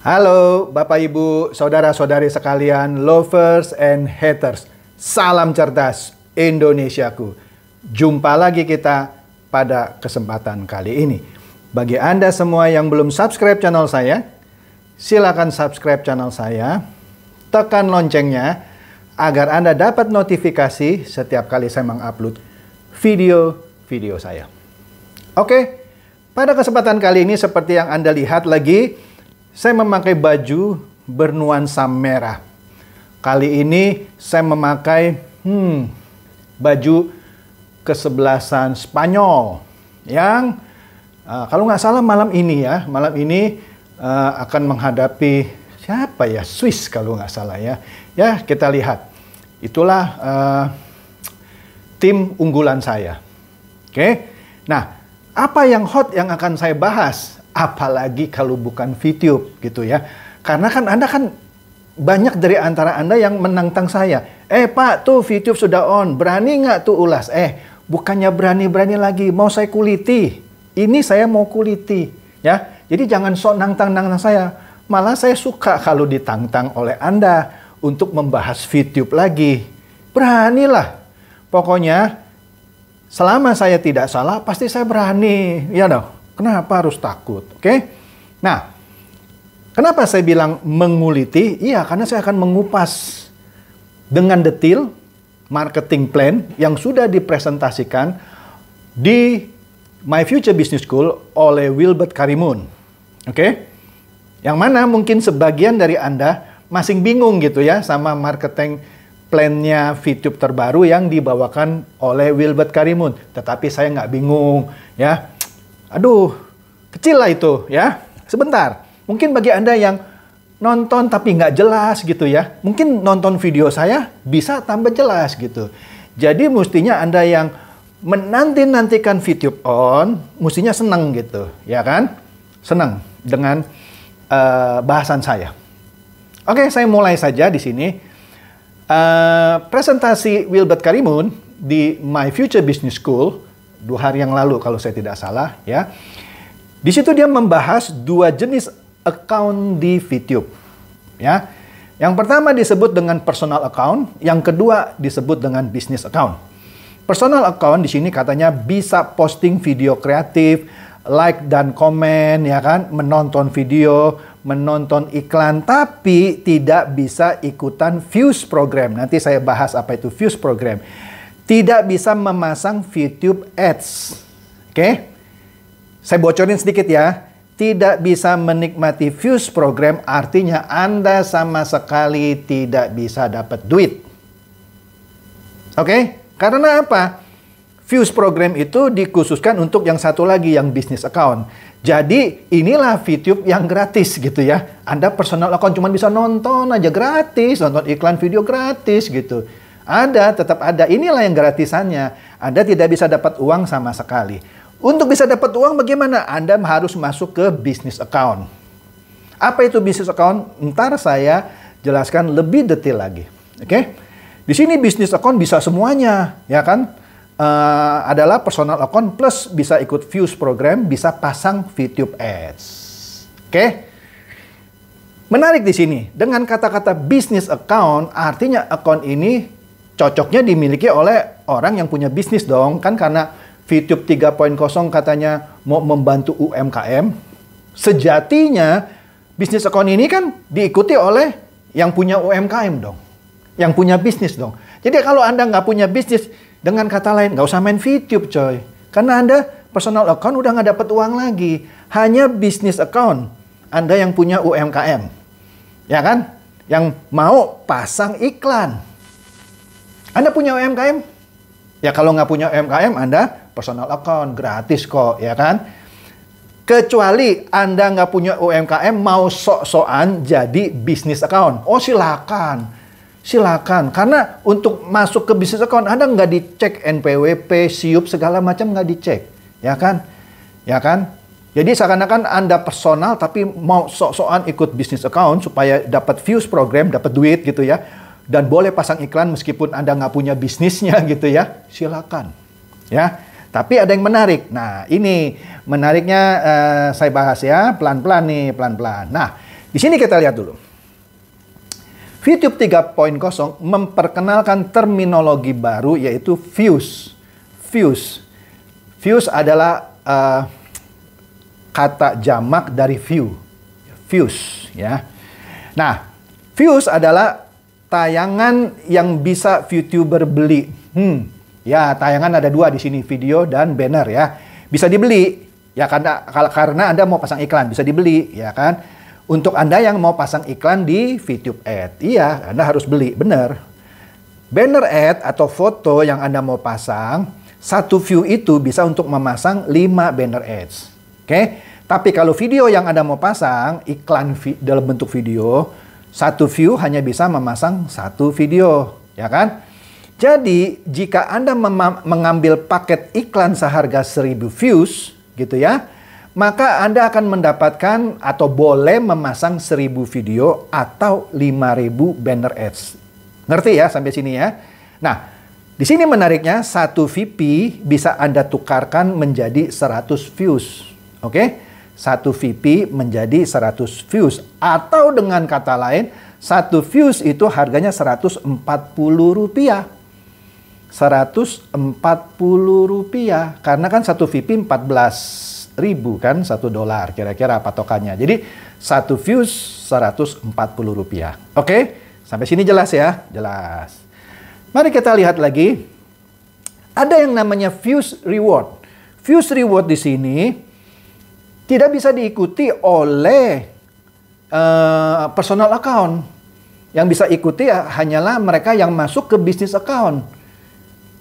Halo Bapak Ibu, Saudara-saudari sekalian, lovers and haters. Salam cerdas Indonesiaku. Jumpa lagi kita pada kesempatan kali ini. Bagi Anda semua yang belum subscribe channel saya, silakan subscribe channel saya. Tekan loncengnya agar Anda dapat notifikasi setiap kali saya mengupload video-video saya. Oke, pada kesempatan kali ini seperti yang Anda lihat lagi, saya memakai baju bernuansa merah. Kali ini saya memakai baju kesebelasan Spanyol yang kalau nggak salah malam ini akan menghadapi siapa ya? Swiss kalau nggak salah ya. Ya, kita lihat. Itulah tim unggulan saya. Oke. Nah, apa yang hot yang akan saya bahas? Apalagi kalau bukan VTube gitu ya. Karena kan Anda kan banyak dari antara Anda yang menantang saya. Pak, tuh VTube sudah on. Berani nggak tuh ulas? Bukannya berani-berani lagi. Mau saya kuliti. Ini saya mau kuliti. Ya, jadi jangan sok nantang-nantang saya. Malah saya suka kalau ditantang oleh Anda untuk membahas VTube lagi. Beranilah. Pokoknya selama saya tidak salah, pasti saya berani. Ya dong. Kenapa harus takut? Oke? Nah, kenapa saya bilang menguliti? Iya, karena saya akan mengupas dengan detail marketing plan yang sudah dipresentasikan di My Future Business School oleh Wilbert Karimun. Oke? Yang mana mungkin sebagian dari Anda masih bingung gitu ya sama marketing plan-nya VTube terbaru yang dibawakan oleh Wilbert Karimun. Tetapi saya nggak bingung ya. Aduh, kecil lah itu ya. Sebentar. Mungkin bagi Anda yang nonton tapi nggak jelas gitu ya. Mungkin nonton video saya bisa tambah jelas gitu. Jadi mestinya Anda yang menanti-nantikan VTube on, mestinya senang gitu. Ya kan? Senang dengan bahasan saya. Oke, saya mulai saja di sini. Presentasi Wilbert Karimun di My Future Business School 2 hari yang lalu kalau saya tidak salah ya. Di situ dia membahas 2 jenis account di VTube ya. Yang pertama disebut dengan personal account, yang kedua disebut dengan business account. Personal account di sini katanya bisa posting video kreatif, like dan komen ya kan, menonton video, menonton iklan, tapi tidak bisa ikutan views program. Nanti saya bahas apa itu views program. Tidak bisa memasang VTube Ads. Oke? Saya bocorin sedikit ya. Tidak bisa menikmati views program, artinya Anda sama sekali tidak bisa dapat duit. Oke? Karena apa? Views program itu dikhususkan untuk yang satu lagi, yang business account. Jadi inilah VTube yang gratis gitu ya. Anda personal account cuma bisa nonton aja gratis, nonton iklan video gratis gitu. Tetap ada. Inilah yang gratisannya. Anda tidak bisa dapat uang sama sekali. Untuk bisa dapat uang bagaimana? Anda harus masuk ke business account. Apa itu business account? Ntar saya jelaskan lebih detail lagi. Oke? Di sini business account bisa semuanya, ya kan? Adalah personal account plus bisa ikut views program, bisa pasang VTube Ads. Oke? Menarik di sini. Dengan kata-kata business account, artinya account ini cocoknya dimiliki oleh orang yang punya bisnis dong. Kan karena VTube 3.0 katanya mau membantu UMKM. Sejatinya bisnis account ini kan diikuti oleh yang punya UMKM dong. Yang punya bisnis dong. Jadi kalau Anda nggak punya bisnis, dengan kata lain nggak usah main VTube coy. Karena Anda personal account udah nggak dapat uang lagi. Hanya bisnis account Anda yang punya UMKM. Ya kan? Yang mau pasang iklan. Anda punya UMKM? Ya kalau nggak punya UMKM, Anda personal account, gratis kok, ya kan? Kecuali Anda nggak punya UMKM, mau sok-sokan jadi bisnis account. Oh silakan, silakan. Karena untuk masuk ke bisnis account, Anda nggak dicek NPWP, SIUP, segala macam nggak dicek, ya kan? Ya kan? Jadi seakan-akan Anda personal tapi mau sok-sokan ikut bisnis account supaya dapat views program, dapat duit gitu ya. Dan boleh pasang iklan meskipun Anda nggak punya bisnisnya gitu ya. Silakan. Ya. Tapi ada yang menarik. Nah, ini menariknya saya bahas ya. Pelan-pelan nih, pelan-pelan. Nah, Di sini kita lihat dulu. VTube 3.0 memperkenalkan terminologi baru yaitu views. Views. Views adalah kata jamak dari view. Views, ya. Nah, views adalah tayangan yang bisa VTuber beli. Ya, tayangan ada dua di sini, video dan banner ya. Bisa dibeli, ya karena Anda mau pasang iklan, bisa dibeli, ya kan. Untuk Anda yang mau pasang iklan di VTube Ad, iya, Anda harus beli, benar. Banner ad atau foto yang Anda mau pasang, satu view itu bisa untuk memasang 5 banner ads. Oke? Tapi kalau video yang Anda mau pasang, iklan dalam bentuk video, satu view hanya bisa memasang satu video, ya kan? Jadi, jika Anda mengambil paket iklan seharga 1000 views, gitu ya, maka Anda akan mendapatkan atau boleh memasang 1000 video atau 5000 banner ads. Ngerti ya sampai sini ya? Nah, di sini menariknya satu VP bisa Anda tukarkan menjadi 100 views. Oke? Satu VP menjadi 100 views. Atau dengan kata lain, satu views itu harganya Rp140. Rp140. Karena kan satu VP 14.000 kan, $1 kira-kira patokannya. Jadi satu views Rp140. Oke, sampai sini jelas ya? Jelas. Mari kita lihat lagi. Ada yang namanya views reward. Views reward di sini tidak bisa diikuti oleh personal account. Yang bisa ikuti hanyalah mereka yang masuk ke bisnis account.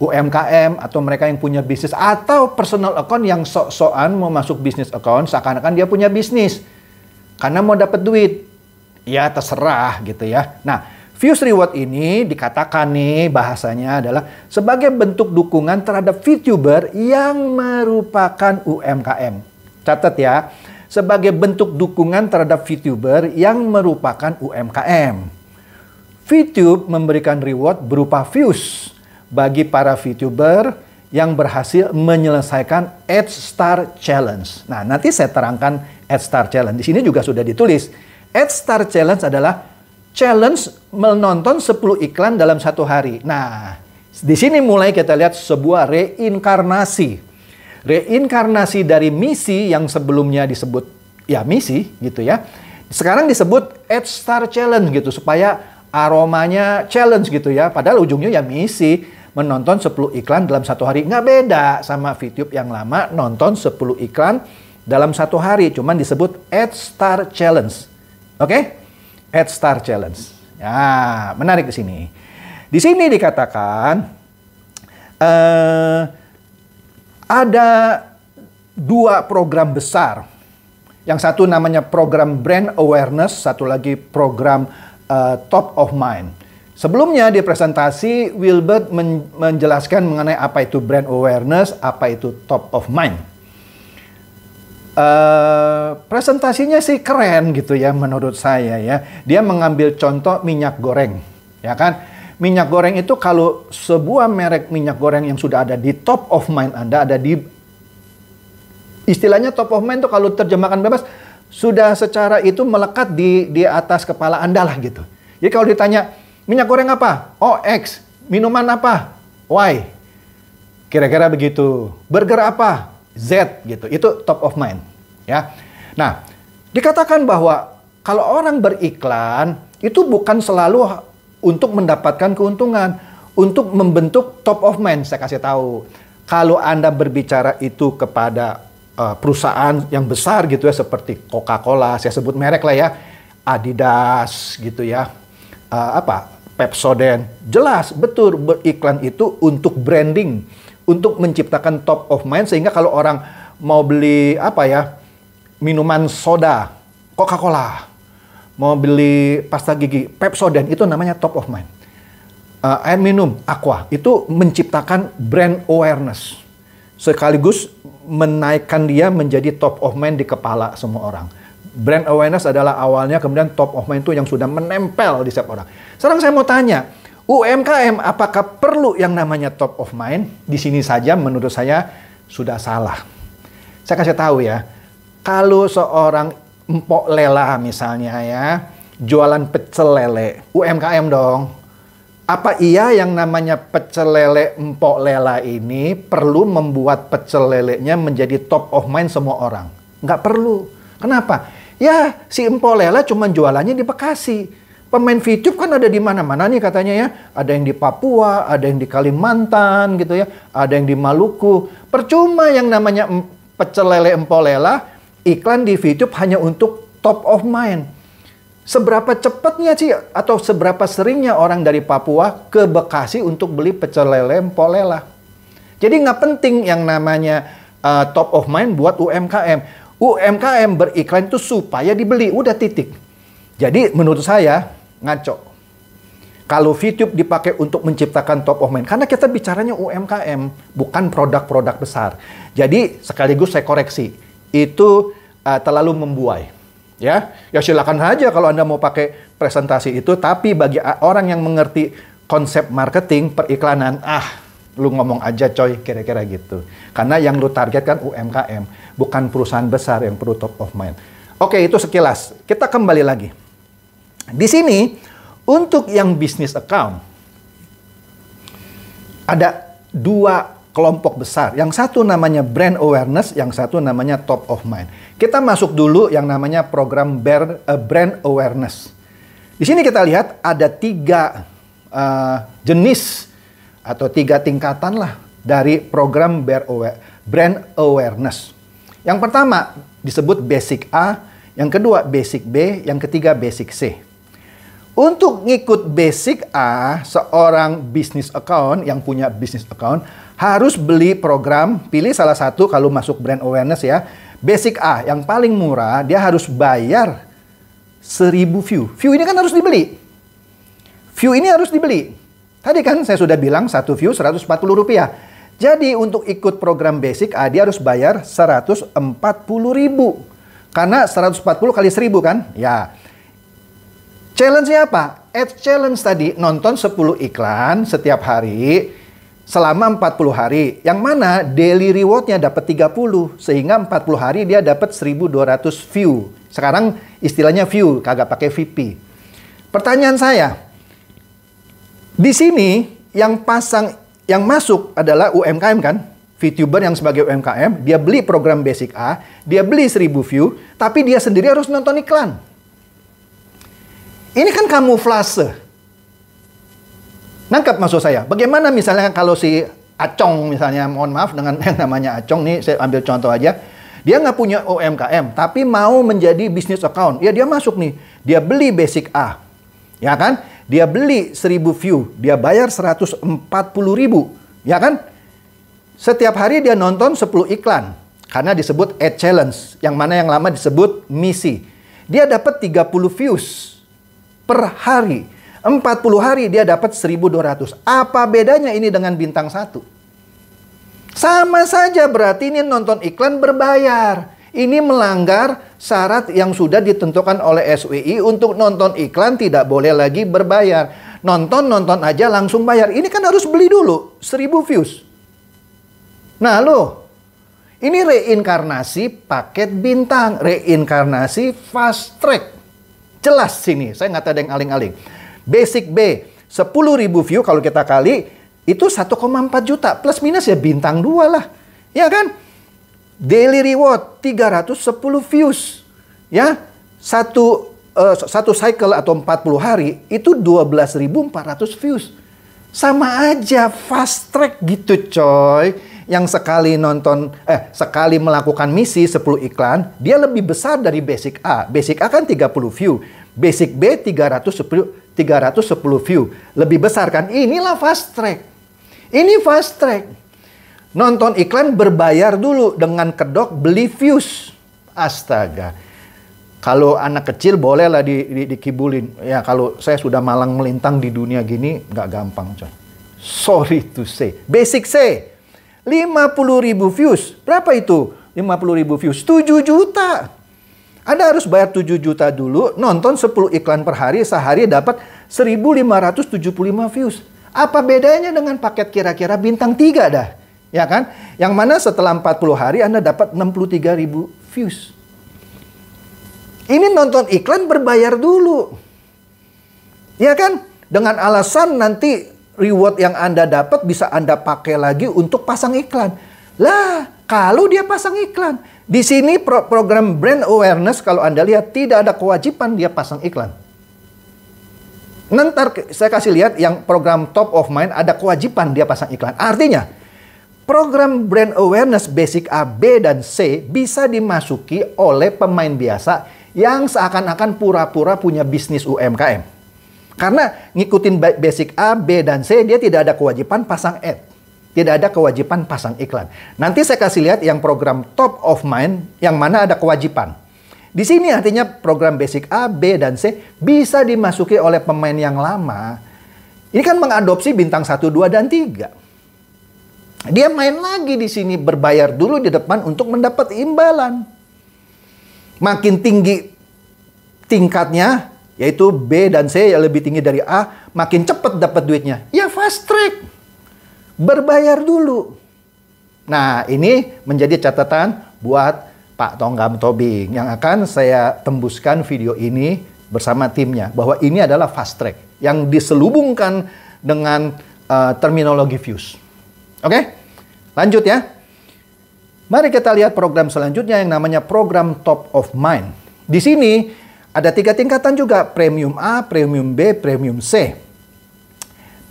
UMKM atau mereka yang punya bisnis atau personal account yang sok-sokan mau masuk bisnis account seakan-akan dia punya bisnis karena mau dapat duit. Ya terserah gitu ya. Nah, views reward ini dikatakan nih bahasanya adalah sebagai bentuk dukungan terhadap VTuber yang merupakan UMKM. Catat ya, sebagai bentuk dukungan terhadap VTuber yang merupakan UMKM. VTube memberikan reward berupa views bagi para VTuber yang berhasil menyelesaikan Ad Star Challenge. Nah, nanti saya terangkan Ad Star Challenge. Di sini juga sudah ditulis. Ad Star Challenge adalah challenge menonton 10 iklan dalam satu hari. Nah, di sini mulai kita lihat sebuah reinkarnasi. Reinkarnasi dari misi yang sebelumnya disebut ya misi gitu ya. Sekarang disebut Ad Star Challenge gitu supaya aromanya challenge gitu ya. Padahal ujungnya ya misi. Menonton 10 iklan dalam satu hari. Nggak beda sama VTube yang lama nonton 10 iklan dalam satu hari. Cuman disebut Ad Star Challenge. Oke? Ad Star Challenge. Ya, menarik di sini. Di sini dikatakan ada 2 program besar. Yang satu namanya program Brand Awareness, satu lagi program Top of Mind. Sebelumnya di presentasi, Wilbert menjelaskan mengenai apa itu brand awareness, apa itu top of mind. Presentasinya sih keren gitu ya menurut saya ya. Dia mengambil contoh minyak goreng, ya kan? Minyak goreng itu kalau sebuah merek minyak goreng yang sudah ada di top of mind Anda, ada di istilahnya top of mind itu kalau terjemahkan bebas, sudah secara itu melekat di atas kepala Anda lah gitu. Jadi kalau ditanya, minyak goreng apa? Oh, X. Minuman apa? Y. Kira-kira begitu. Burger apa? Z gitu. Itu top of mind, ya. Nah, dikatakan bahwa kalau orang beriklan itu bukan selalu untuk mendapatkan keuntungan, untuk membentuk top of mind. Saya kasih tahu. Kalau Anda berbicara itu kepada perusahaan yang besar gitu ya seperti Coca-Cola, saya sebut merek lah ya. Adidas gitu ya. Pepsodent, jelas betul beriklan itu untuk branding, untuk menciptakan top of mind sehingga kalau orang mau beli minuman soda Coca-Cola, mau beli pasta gigi Pepsodent, itu namanya top of mind. Air minum Aqua itu menciptakan brand awareness sekaligus menaikkan dia menjadi top of mind di kepala semua orang. Brand awareness adalah awalnya, kemudian top of mind itu yang sudah menempel di setiap orang. Sekarang saya mau tanya, UMKM apakah perlu yang namanya top of mind? Di sini saja menurut saya sudah salah. Saya kasih tahu ya, kalau seorang Empok Lela misalnya ya, jualan pecel lele, UMKM dong. Apa iya yang namanya pecel lele Empok Lela ini perlu membuat pecel lelenya menjadi top of mind semua orang? Nggak perlu. Kenapa? Ya, si Empok Lela cuma jualannya di Bekasi. Pemain VTube kan ada di mana-mana nih katanya ya. Ada yang di Papua, ada yang di Kalimantan gitu ya. Ada yang di Maluku. Percuma yang namanya pecel lele Empok Lela, iklan di VTube hanya untuk top of mind. Seberapa cepatnya sih atau seberapa seringnya orang dari Papua ke Bekasi untuk beli pecel lele Empok Lela? Jadi nggak penting yang namanya top of mind buat UMKM. UMKM beriklan itu supaya dibeli, udah titik. Jadi menurut saya ngaco. Kalau VTube dipakai untuk menciptakan top of mind, karena kita bicaranya UMKM, bukan produk-produk besar. Jadi sekaligus saya koreksi, itu terlalu membuai. Ya silakan aja kalau Anda mau pakai presentasi itu, tapi bagi orang yang mengerti konsep marketing periklanan, lu ngomong aja coy, kira-kira gitu. Karena yang lu target kan UMKM, bukan perusahaan besar yang perlu top of mind. Oke, itu sekilas. Kita kembali lagi. Di sini, untuk yang business account, ada dua kelompok besar. Yang satu namanya brand awareness, yang satu namanya top of mind. Kita masuk dulu yang namanya program brand awareness. Di sini kita lihat ada 3 jenis atau 3 tingkatan lah dari program brand awareness. Yang pertama disebut basic A, yang kedua basic B, yang ketiga basic C. Untuk ngikut basic A, seorang business account yang punya business account harus beli program, pilih salah satu kalau masuk brand awareness ya. Basic A yang paling murah, dia harus bayar 1000 view. View ini kan harus dibeli. View ini harus dibeli. Tadi kan saya sudah bilang satu view 140 rupiah. Jadi untuk ikut program basic A, dia harus bayar 140.000. Karena 140 kali 1000 kan? Ya. Challenge-nya apa? Challenge tadi, nonton 10 iklan setiap hari selama 40 hari. Yang mana daily reward-nya dapat 30. Sehingga 40 hari dia dapat 1200 view. Sekarang istilahnya view, kagak pakai VP. Pertanyaan saya, di sini yang masuk adalah UMKM kan? VTuber yang sebagai UMKM, dia beli program basic A, dia beli 1000 view, tapi dia sendiri harus nonton iklan. Ini kan kamuflase. Nangkap maksud saya? Bagaimana misalnya kalau si Acong misalnya, mohon maaf dengan yang namanya Acong nih, saya ambil contoh aja. Dia nggak punya UMKM, tapi mau menjadi business account. Ya dia masuk nih, dia beli basic A. Ya kan? Dia beli 1000 view, dia bayar 140.000. Ya kan? Setiap hari dia nonton 10 iklan. Karena disebut ad challenge. Yang mana yang lama disebut misi. Dia dapat 30 views per hari. 40 hari dia dapat 1.200. Apa bedanya ini dengan bintang 1? Sama saja, berarti ini nonton iklan berbayar. Ini melanggar syarat yang sudah ditentukan oleh SWI untuk nonton iklan tidak boleh lagi berbayar. Nonton aja langsung bayar. Ini kan harus beli dulu 1000 views. Nah loh, ini reinkarnasi paket bintang, reinkarnasi fast track. Jelas sini, saya nggak ada yang aling-aling. Basic B, 10.000 view kalau kita kali, itu 1,4 juta. Plus minus ya bintang 2 lah. Ya kan? Daily reward, 310 views. Ya, satu cycle atau 40 hari, itu 12.400 views. Sama aja, fast track gitu coy. Yang sekali melakukan misi 10 iklan, dia lebih besar dari basic A. Basic A kan 30 view. Basic B 310 view. Lebih besar kan? Inilah fast track. Ini fast track. Nonton iklan berbayar dulu dengan kedok beli views. Astaga. Kalau anak kecil bolehlah dikibulin. Ya kalau saya sudah malang melintang di dunia gini, nggak gampang coy. Sorry to say. Basic C. 50.000 views. Berapa itu? 50.000 views. 7 juta. Anda harus bayar 7 juta dulu, nonton 10 iklan per hari, sehari dapat 1.575 views. Apa bedanya dengan paket kira-kira bintang 3 dah? Ya kan? Yang mana setelah 40 hari Anda dapat 63.000 views. Ini nonton iklan berbayar dulu. Ya kan? Dengan alasan nanti reward yang Anda dapat bisa Anda pakai lagi untuk pasang iklan. Lah, kalau dia pasang iklan. Di sini program brand awareness kalau Anda lihat tidak ada kewajiban dia pasang iklan. Nanti saya kasih lihat yang program top of mind ada kewajiban dia pasang iklan. Artinya, program brand awareness basic A, B, dan C bisa dimasuki oleh pemain biasa yang seakan-akan pura-pura punya bisnis UMKM. Karena ngikutin basic A, B, dan C, dia tidak ada kewajiban pasang ad. Tidak ada kewajiban pasang iklan. Nanti saya kasih lihat yang program top of mind, yang mana ada kewajiban. Di sini artinya program basic A, B, dan C bisa dimasuki oleh pemain yang lama. Ini kan mengadopsi bintang 1, 2, dan 3. Dia main lagi di sini, berbayar dulu di depan untuk mendapat imbalan. Makin tinggi tingkatnya, yaitu B dan C yang lebih tinggi dari A, makin cepat dapat duitnya. Ya fast track. Berbayar dulu. Nah, ini menjadi catatan buat Pak Tonggam Tobing yang akan saya tembuskan video ini bersama timnya. Bahwa ini adalah fast track yang diselubungkan dengan terminologi views. Oke? Lanjut ya. Mari kita lihat program selanjutnya yang namanya program top of mind. Di sini ada 3 tingkatan juga. Premium A, Premium B, Premium C.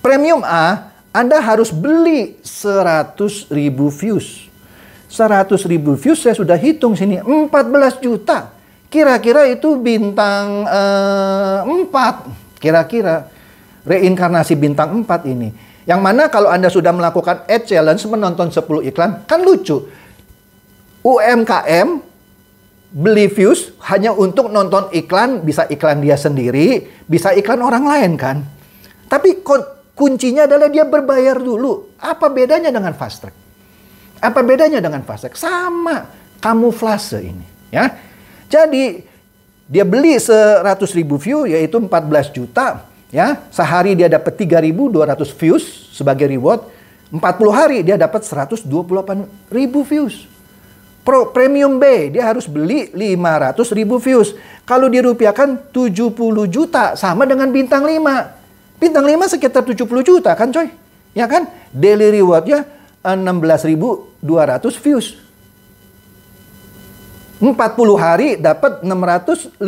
Premium A, Anda harus beli 100.000 views. 100.000 views saya sudah hitung sini. 14 juta. Kira-kira itu bintang 4. Kira-kira. Reinkarnasi bintang 4 ini. Yang mana kalau Anda sudah melakukan ad challenge menonton 10 iklan. Kan lucu. UMKM beli views hanya untuk nonton iklan. Bisa iklan dia sendiri. Bisa iklan orang lain kan. Tapi kuncinya adalah dia berbayar dulu. Apa bedanya dengan fast track? Apa bedanya dengan fast track? Sama kamuflase ini. Ya. Jadi dia beli 100.000 view yaitu 14 juta. Ya. Sehari dia dapat 3.200 views sebagai reward. 40 hari dia dapat 128.000 views. Premium B dia harus beli 500.000 views. Kalau dirupiahkan 70 juta sama dengan bintang 5. Bintang 5 sekitar 70 juta kan coy? Ya kan? Daily rewardnya 16.200 views. 40 hari dapat 650.000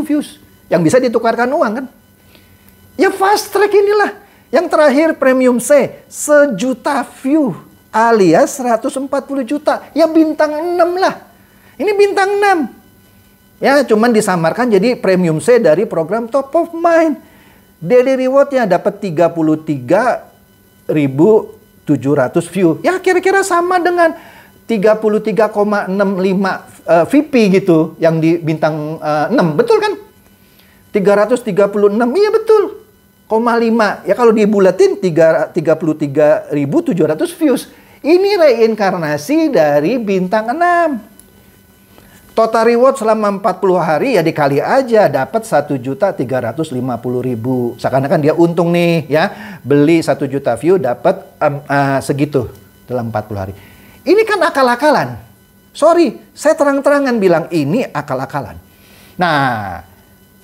views. Yang bisa ditukarkan uang kan? Ya fast track inilah. Yang terakhir premium C. 1 juta view. Alias 140 juta. Ya bintang 6 lah. Ini bintang 6. Ya cuman disamarkan jadi premium C dari program top of mind. Daily rewardnya dapat 33.700 view. Ya kira-kira sama dengan 33,65 VP gitu yang di bintang 6. Betul kan? 336. Iya betul. 0,5. Ya kalau dibulatin 33.700 views. Ini reinkarnasi dari bintang 6. Total reward selama 40 hari ya dikali aja dapat 1.350.000. Seakan-akan dia untung nih ya. Beli 1 juta view dapat segitu dalam 40 hari. Ini kan akal-akalan. Sorry, saya terang-terangan bilang ini akal-akalan. Nah,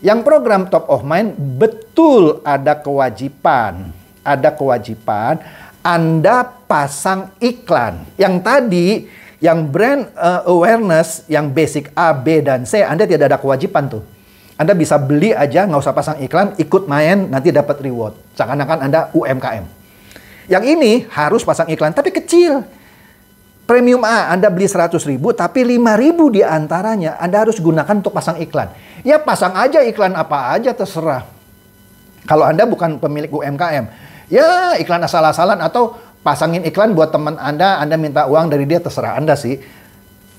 yang program top of mind betul ada kewajiban. Ada kewajiban Anda pasang iklan. Yang tadi yang brand awareness, yang basic A, B, dan C, Anda tidak ada kewajiban tuh. Anda bisa beli aja, nggak usah pasang iklan, ikut main, nanti dapat reward. Seakan-akan Anda UMKM. Yang ini harus pasang iklan, tapi kecil. Premium A, Anda beli 100.000, tapi 5.000 diantaranya Anda harus gunakan untuk pasang iklan. Ya pasang aja iklan apa aja, terserah. Kalau Anda bukan pemilik UMKM. Ya iklan asal-asalan atau pasangin iklan buat teman Anda minta uang dari dia, terserah Anda sih.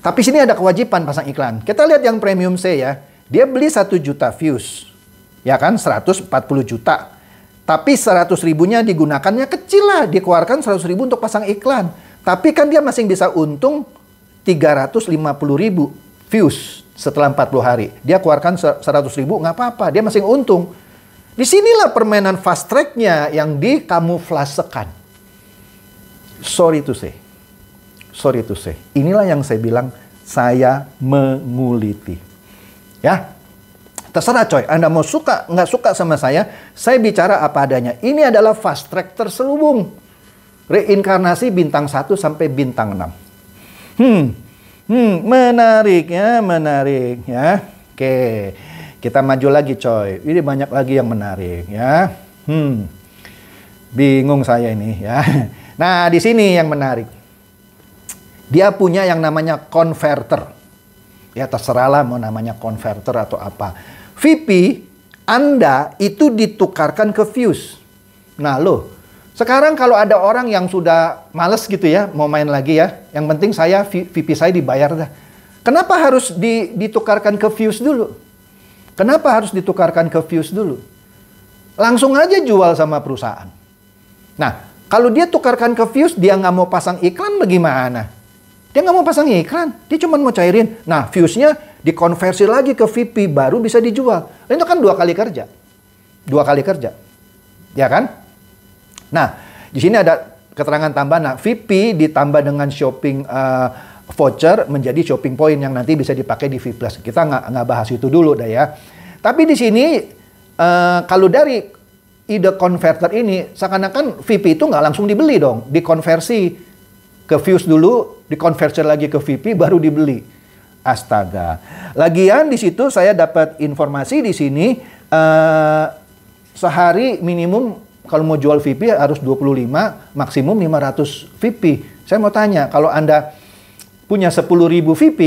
Tapi sini ada kewajiban pasang iklan. Kita lihat yang premium C ya. Dia beli 1 juta views. Ya kan, 140 juta. Tapi 100.000-nya digunakannya kecil lah. Dikeluarkan 100.000 untuk pasang iklan. Tapi kan dia masih bisa untung 350.000 views setelah 40 hari. Dia keluarkan 100.000 nggak apa-apa. Dia masih untung. Disinilah permainan fast track-nya yang dikamuflasekan. Sorry to say. Sorry to say. Inilah yang saya bilang saya menguliti. Ya, terserah coy. Anda mau suka, nggak suka sama saya bicara apa adanya. Ini adalah fast track terselubung. Reinkarnasi bintang 1 sampai bintang 6. Menarik ya, menarik ya. Oke, kita maju lagi coy. Ini banyak lagi yang menarik ya. Bingung saya ini ya. Nah, di sini yang menarik. Dia punya yang namanya converter. Ya terserahlah mau namanya converter atau apa. VP Anda itu ditukarkan ke Fuse. Nah loh, sekarang kalau ada orang yang sudah males gitu ya, mau main lagi ya, yang penting saya VP saya dibayar dah. Kenapa harus ditukarkan ke Fuse dulu? Kenapa harus ditukarkan ke Fuse dulu? Langsung aja jual sama perusahaan. Nah, kalau dia tukarkan ke Fuse, dia nggak mau pasang iklan bagaimana? Dia nggak mau pasang iklan, dia cuma mau cairin. Nah, Fuse-nya dikonversi lagi ke VP, baru bisa dijual. Dan itu kan 2 kali kerja. 2 kali kerja. Ya kan? Nah, di sini ada keterangan tambahan. Nah, VP ditambah dengan shopping voucher menjadi shopping point yang nanti bisa dipakai di V+. Kita nggak bahas itu dulu dah ya. Tapi di sini, kalau dari ide converter ini, seakan-akan VP itu nggak langsung dibeli dong. Dikonversi ke Fuse dulu, dikonversi lagi ke VP, baru dibeli. Astaga. Lagian di situ saya dapat informasi di sini, sehari minimum kalau mau jual VP harus 25, maksimum 500 VP. Saya mau tanya, kalau Anda punya 10.000 VP,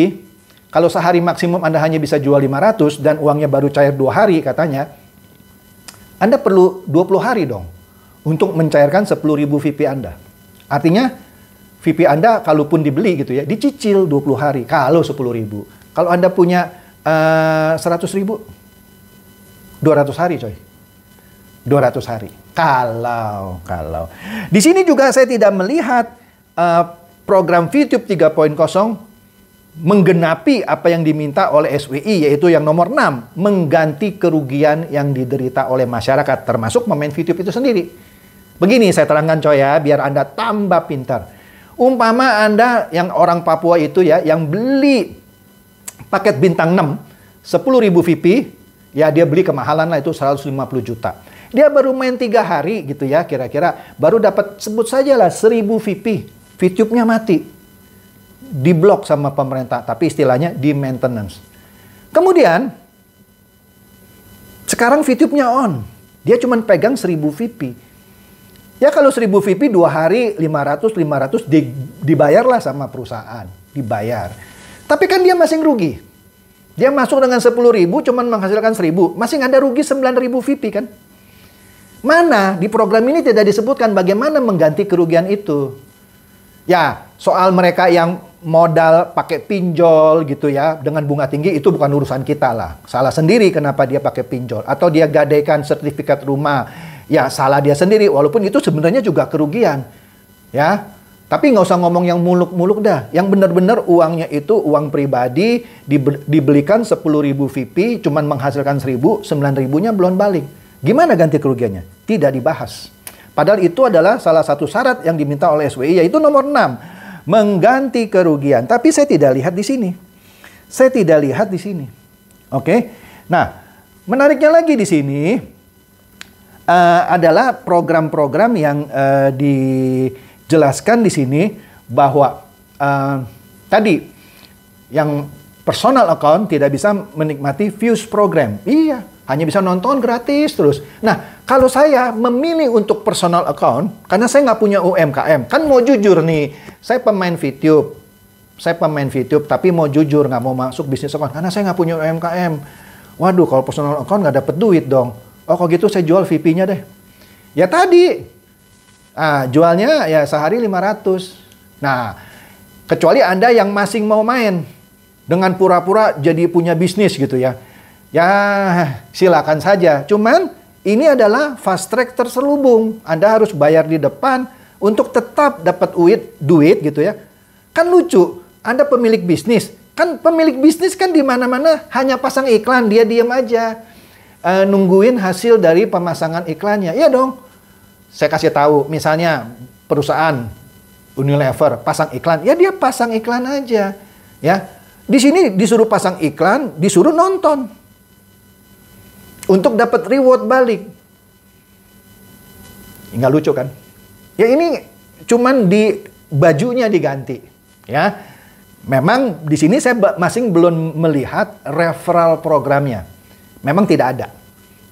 kalau sehari maksimum Anda hanya bisa jual 500 dan uangnya baru cair 2 hari katanya, Anda perlu 20 hari dong untuk mencairkan 10.000 VP Anda. Artinya, VP Anda kalaupun dibeli gitu ya, dicicil 20 hari, kalau 10.000. Kalau Anda punya 100.000, 200 hari coy. 200 hari. Kalau. Di sini juga saya tidak melihat program VTube 3.0 menggenapi apa yang diminta oleh SWI, yaitu yang nomor 6, mengganti kerugian yang diderita oleh masyarakat, termasuk pemain VTube itu sendiri. Begini saya terangkan coy ya, biar Anda tambah pintar. Umpama Anda yang orang Papua itu ya, yang beli paket bintang 6, 10.000 VP, ya dia beli kemahalan lah itu 150 juta. Dia baru main 3 hari gitu ya, kira-kira baru dapat sebut saja lah 1.000 VP. VTube-nya mati. Diblok sama pemerintah, tapi istilahnya di maintenance. Kemudian, sekarang VTube-nya on. Dia cuma pegang 1.000 VP. Ya kalau 1.000 VP 2 hari 500 dibayarlah sama perusahaan. Dibayar. Tapi kan dia masih rugi. Dia masuk dengan 10.000 cuman menghasilkan 1.000. Masih ada rugi 9.000 VP kan? Mana di program ini tidak disebutkan bagaimana mengganti kerugian itu. Ya soal mereka yang modal pakai pinjol gitu ya dengan bunga tinggi itu bukan urusan kita lah. Salah sendiri kenapa dia pakai pinjol. Atau dia gadaikan sertifikat rumah. Ya salah dia sendiri, walaupun itu sebenarnya juga kerugian. Ya, tapi nggak usah ngomong yang muluk-muluk dah. Yang benar-benar uangnya itu uang pribadi, dibelikan 10.000 VP, cuman menghasilkan 1.000, 9.000-nya belum balik. Gimana ganti kerugiannya? Tidak dibahas. Padahal itu adalah salah satu syarat yang diminta oleh SWI, yaitu nomor 6. Mengganti kerugian. Tapi saya tidak lihat di sini. Saya tidak lihat di sini. Oke. Nah, menariknya lagi di sini, adalah program-program yang dijelaskan di sini bahwa tadi yang personal account tidak bisa menikmati Fuse program. Iya, hanya bisa nonton gratis terus. Nah, kalau saya memilih untuk personal account, karena saya nggak punya UMKM, kan mau jujur nih, saya pemain VTube. Tapi mau jujur, nggak mau masuk bisnis account, karena saya nggak punya UMKM. Waduh, kalau personal account nggak dapet duit dong. Oh, kalau gitu saya jual VP-nya deh. Ya tadi, jualnya ya sehari 500. Nah, kecuali Anda yang masing mau main dengan pura-pura jadi punya bisnis gitu ya. Ya, silakan saja. Cuman ini adalah fast track terselubung. Anda harus bayar di depan untuk tetap dapat duit gitu ya. Kan lucu, Anda pemilik bisnis. Kan pemilik bisnis kan di mana-mana hanya pasang iklan, dia diam aja. Nungguin hasil dari pemasangan iklannya. Iya dong. Saya kasih tahu, misalnya perusahaan Unilever pasang iklan, ya dia pasang iklan aja. Ya. Di sini disuruh pasang iklan, disuruh nonton. Untuk dapat reward balik. Nggak lucu kan? Ya ini cuman di bajunya diganti. Ya, memang di sini saya masih belum melihat referral programnya. Memang tidak ada.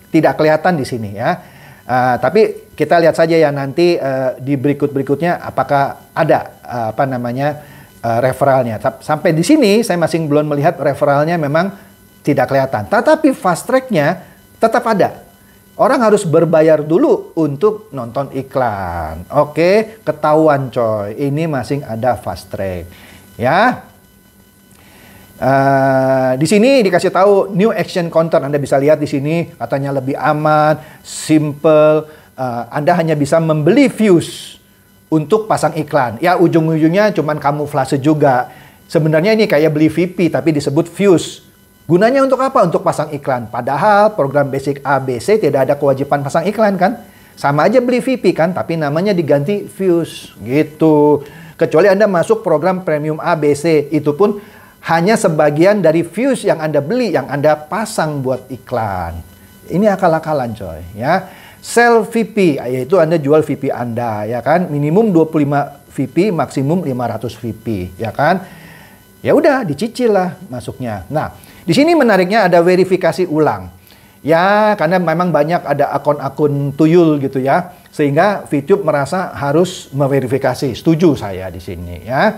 Tidak kelihatan di sini ya. Tapi kita lihat saja ya nanti di berikut-berikutnya apakah ada referralnya. Sampai di sini saya masih belum melihat referralnya, memang tidak kelihatan. Tetapi fast track-nya tetap ada. Orang harus berbayar dulu untuk nonton iklan. Oke, ketahuan coy. Ini masih ada fast track. Ya. Di sini dikasih tahu new action counter. Anda bisa lihat di sini katanya lebih aman, simple. Anda hanya bisa membeli views untuk pasang iklan. Ya, ujung-ujungnya cuman kamuflase juga. Sebenarnya ini kayak beli VP tapi disebut views. Gunanya untuk apa? Untuk pasang iklan. Padahal program basic ABC tidak ada kewajiban pasang iklan kan? Sama aja beli VP kan, tapi namanya diganti views gitu. Kecuali Anda masuk program premium ABC, itu pun hanya sebagian dari views yang Anda beli, yang Anda pasang buat iklan. Ini akal-akalan coy ya. Sell VP, yaitu Anda jual VP Anda ya kan. Minimum 25 VP, maksimum 500 VP ya kan. Ya udah, dicicil lah masuknya. Nah, di sini menariknya ada verifikasi ulang. Ya, karena memang banyak ada akun-akun tuyul gitu ya. Sehingga VTube merasa harus memverifikasi. Setuju saya di sini ya.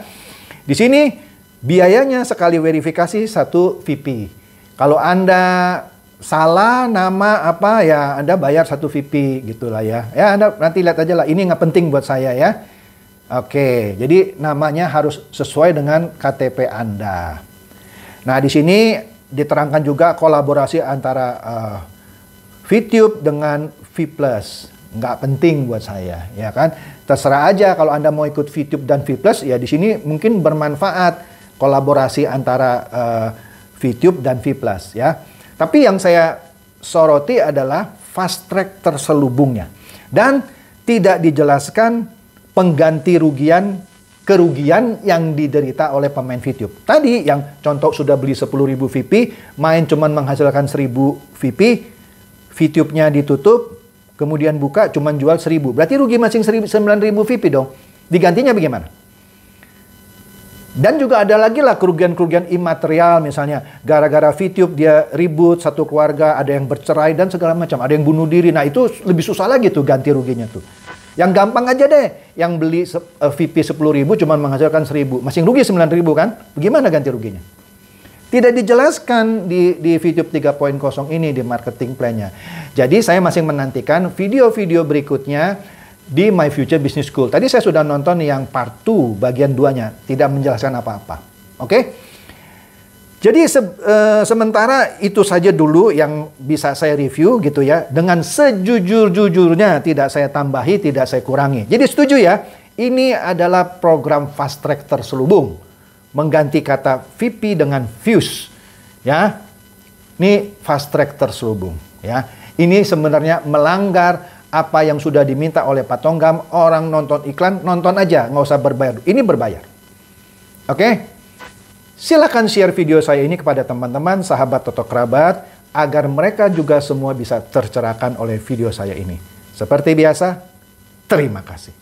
Di sini biayanya sekali verifikasi 1 VP. Kalau Anda salah nama apa ya, Anda bayar 1 VP gitulah ya. Ya, Anda nanti lihat aja lah. Ini nggak penting buat saya ya. Oke, jadi namanya harus sesuai dengan KTP Anda. Nah, di sini diterangkan juga kolaborasi antara VTube dengan V+. Nggak penting buat saya, ya kan? Terserah aja kalau Anda mau ikut VTube dan V+, ya di sini mungkin bermanfaat kolaborasi antara VTube dan V+, ya. Tapi yang saya soroti adalah fast track terselubungnya. Dan tidak dijelaskan pengganti kerugian yang diderita oleh pemain VTube. Tadi yang contoh sudah beli 10.000 VP, main cuman menghasilkan 1.000 VP, VTube-nya ditutup, kemudian buka cuman jual 1.000. Berarti rugi masing 9.000 VP dong. Digantinya bagaimana? Dan juga ada lagi lah kerugian-kerugian imaterial, misalnya gara-gara VTube dia ribut satu keluarga, ada yang bercerai dan segala macam, ada yang bunuh diri. Nah, itu lebih susah lagi tuh ganti ruginya tuh. Yang gampang aja deh, yang beli VP 10.000 cuma menghasilkan 1.000, masih rugi 9.000 kan? Bagaimana ganti ruginya? Tidak dijelaskan di VTube 3.0 ini di marketing plan-nya. Jadi saya masih menantikan video-video berikutnya di My Future Business School. Tadi saya sudah nonton yang part 2 bagian 2-nya, tidak menjelaskan apa-apa. Oke? Jadi sementara itu saja dulu yang bisa saya review gitu ya. Dengan sejujur-jujurnya, tidak saya tambahi, tidak saya kurangi. Jadi setuju ya, ini adalah program fast track terselubung. Mengganti kata VP dengan views. Ya, ini fast track terselubung. Ya, ini sebenarnya melanggar apa yang sudah diminta oleh Pak Tonggam. Orang nonton iklan, nonton aja, nggak usah berbayar. Ini berbayar. Oke? Silakan share video saya ini kepada teman-teman, sahabat atau kerabat, agar mereka juga semua bisa tercerahkan oleh video saya ini. Seperti biasa, terima kasih.